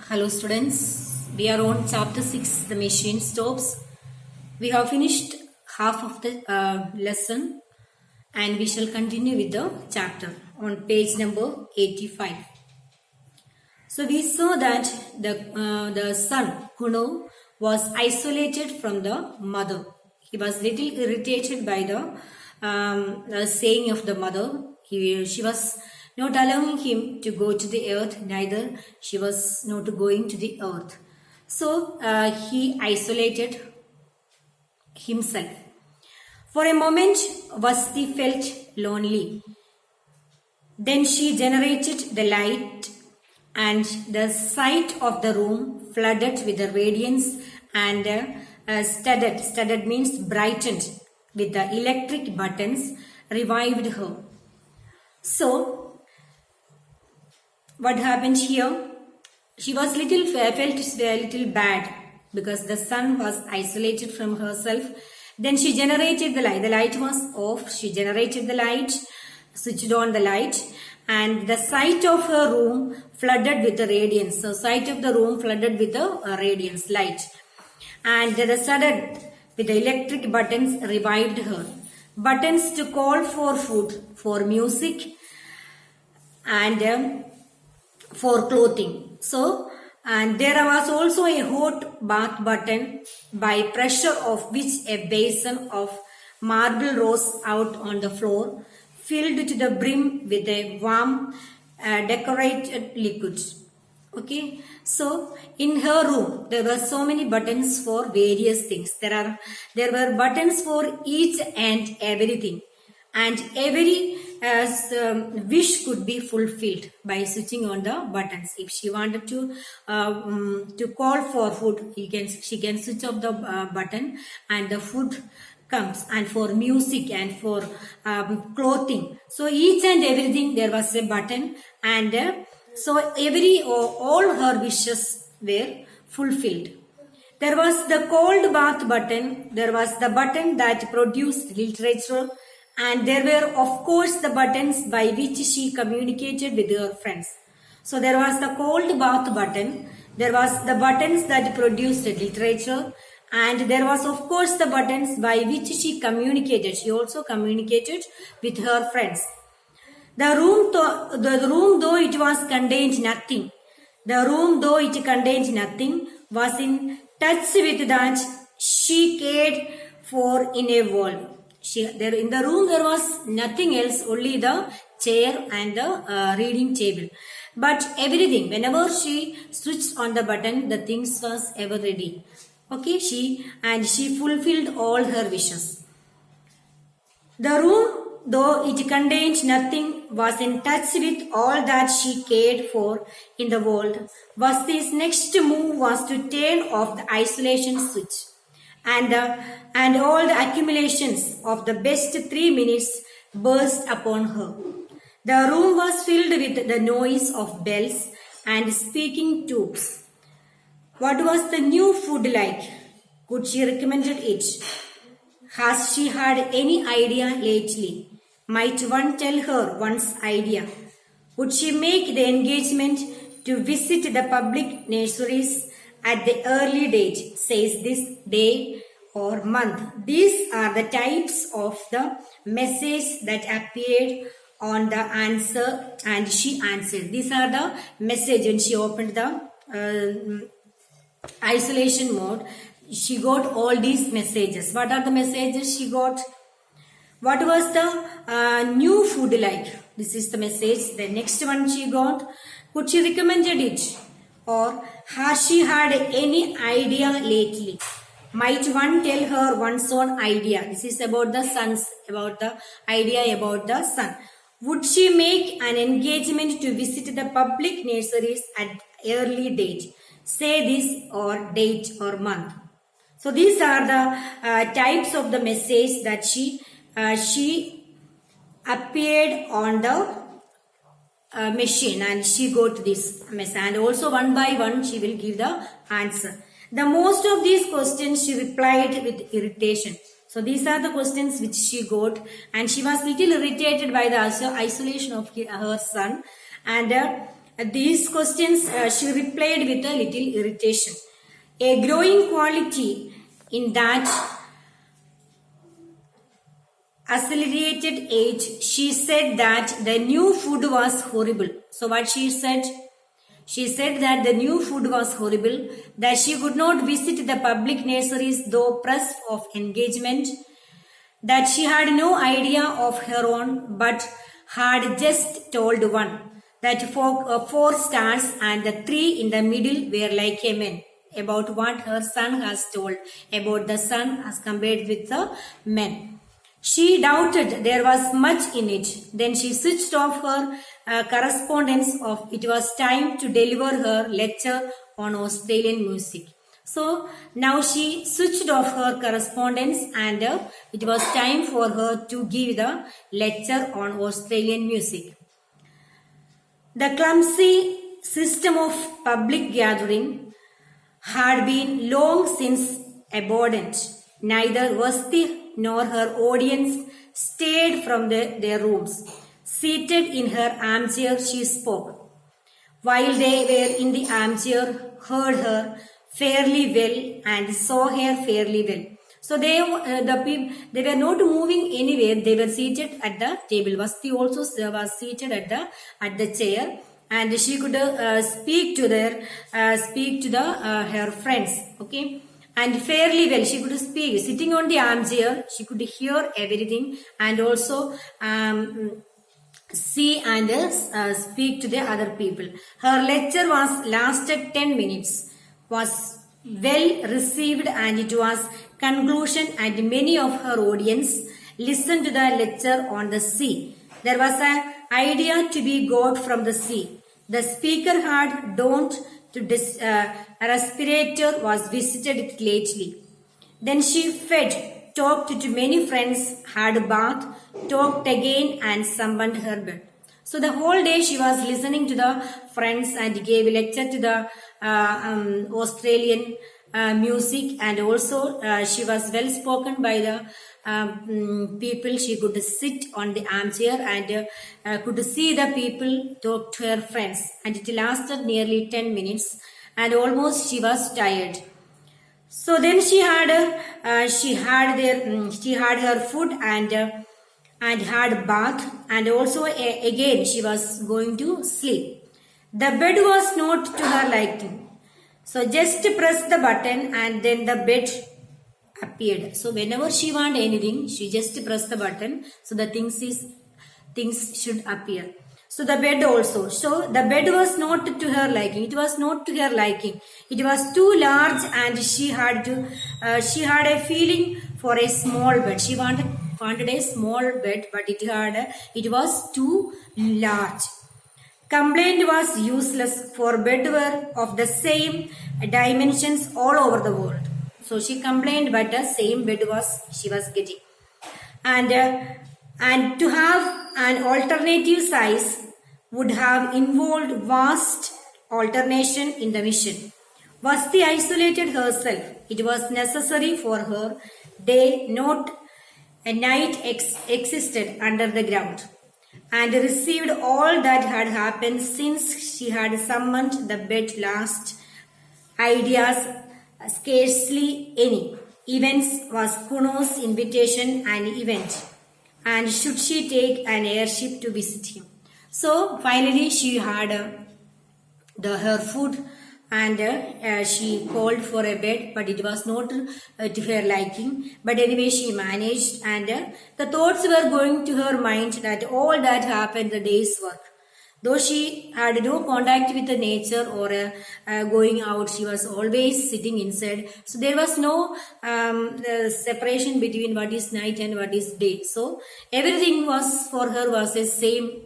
Hello students, we are on chapter 6, the machine stops. We have finished half of the lesson and we shall continue with the chapter on page number 85. So we saw that the son, Kuno, was isolated from the mother. He was little irritated by the saying of the mother. She was not allowing him to go to the earth, neither she was not going to the earth. So he isolated himself. For a moment, Vasti felt lonely. Then she generated the light, and the sight of the room flooded with the radiance and studded means brightened with the electric buttons, revived her. So, what happened here? She was felt a little bad because the sun was isolated from herself. Then she generated the light. The light was off. She generated the light, switched on the light, and the sight of her room flooded with the radiance. So, sight of the room flooded with the radiance, light. And the sudden, with the electric buttons, revived her. Buttons to call for food, for music, and for clothing. So, and there was also a hot bath button by pressure of which a basin of marble rose out on the floor, filled to the brim with a warm decorated liquid. Okay, so in her room there were so many buttons for various things. There were buttons for each and everything, and every wish could be fulfilled by switching on the buttons. If she wanted to call for food, she can switch off the button and the food comes, and for music and for clothing. So each and everything there was a button, and so all her wishes were fulfilled. There was the cold bath button. There was the button that produced literature. And there were, of course, the buttons by which she communicated with her friends. So there was the cold bath button. There was the buttons that produced literature. And there was, of course, the buttons by which she communicated. She also communicated with her friends. The room, though it was contained nothing. The room, though it contained nothing, was in touch with that she cared for in a world. In the room there was nothing else, only the chair and the reading table. But everything, whenever she switched on the button, the things was ever ready. Okay, she fulfilled all her wishes. The room, though it contained nothing, was in touch with all that she cared for in the world. Vasti's next move was to turn off the isolation switch. And all the accumulations of the best 3 minutes burst upon her. The room was filled with the noise of bells and speaking tubes. What was the new food like? Could she recommend it? Has she had any idea lately? Might one tell her one's idea? Would she make the engagement to visit the public nurseries at the early date, says this day or month? These are the types of the message that appeared on the answer, and she answered. These are the message when she opened the isolation mode. She got all these messages. What are the messages she got? What was the new food like? This is the message. The next one she got. Could she recommended it? Or has she had any idea lately? Might one tell her one's own idea? This is about the sons, about the idea about the sun. Would she make an engagement to visit the public nurseries at early date? Say this or date or month. So these are the types of the message that she appeared on the machine, and she got this message, and also one by one she will give the answer. The most of these questions she replied with irritation. So these are the questions which she got, and she was little irritated by the isolation of her son, and These questions she replied with a little irritation. A growing quality in that accelerated age, she said that the new food was horrible. So what she said? She said that the new food was horrible, that she could not visit the public nurseries though pressed of engagement, that she had no idea of her own but had just told one, that four stars and the three in the middle were like a man, about what her son has told about the sun as compared with the men. She doubted there was much in it. Then she switched off her correspondence of it was time to deliver her lecture on Australian music. So now she switched off her correspondence and it was time for her to give the lecture on Australian music. The clumsy system of public gathering had been long since abhorrent. Neither Vasti nor her audience stayed from their rooms. Seated in her armchair, she spoke. While they were in the armchair, heard her fairly well and saw her fairly well. So they were not moving anywhere. They were seated at the table. Vasti also was seated at the chair, and she could speak to her friends. Okay. And fairly well, she could speak. Sitting on the armchair, she could hear everything and also see and speak to the other people. Her lecture lasted 10 minutes, was well received, and it was conclusion, and many of her audience listened to the lecture on the sea. There was an idea to be got from the sea. The speaker had donned a respirator, was visited it lately. Then she fed, talked to many friends, had a bath, talked again, and summoned her bed. So the whole day she was listening to the friends and gave a lecture to the Australian music, and also she was well spoken by the people. She could sit on the armchair and could see the people talk to her friends, and it lasted nearly 10 minutes and almost she was tired. So then she had her food and had bath, and also again she was going to sleep. The bed was not to her liking. So just press the button and then the bed appeared. So whenever she want anything, she just press the button. So the things should appear. So the bed also. So the bed was not to her liking. It was not to her liking. It was too large, and she had a feeling for a small bed. She wanted a small bed, but it was too large. Complaint was useless, for bed were of the same dimensions all over the world. So she complained, but the same bed she was getting. And to have an alternative size would have involved vast alternation in the mission. Vasti isolated herself. It was necessary for her day, not a night existed under the ground, and received all that had happened since she had summoned the bed last. Ideas, scarcely any. Events was Kuno's invitation an event, and should she take an airship to visit him. So finally she had her food, and she called for a bed, but it was not to her liking. But anyway she managed, and the thoughts were going to her mind that all that happened the day's work. Though she had no contact with the nature or going out, she was always sitting inside. So there was no separation between what is night and what is day. So everything was for her was the same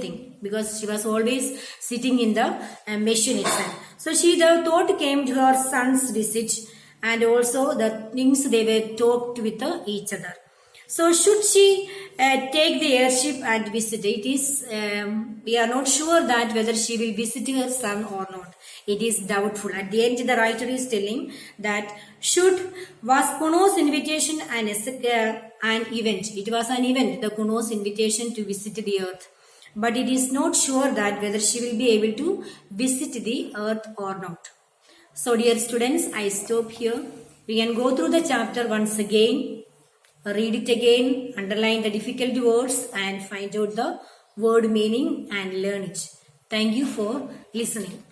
thing, because she was always sitting in the machine itself. So the thought came to her son's visit, and also the things they were talked with each other. So should she take the airship and visit? It is, we are not sure that whether she will visit her son or not. It is doubtful. At the end, the writer is telling that was Kuno's invitation an event. It was an event, the Kuno's invitation to visit the earth. but it is not sure that whether she will be able to visit the earth or not. So dear students, I stop here. We can go through the chapter once again, read it again, underline the difficult words and find out the word meaning and learn it. Thank you for listening.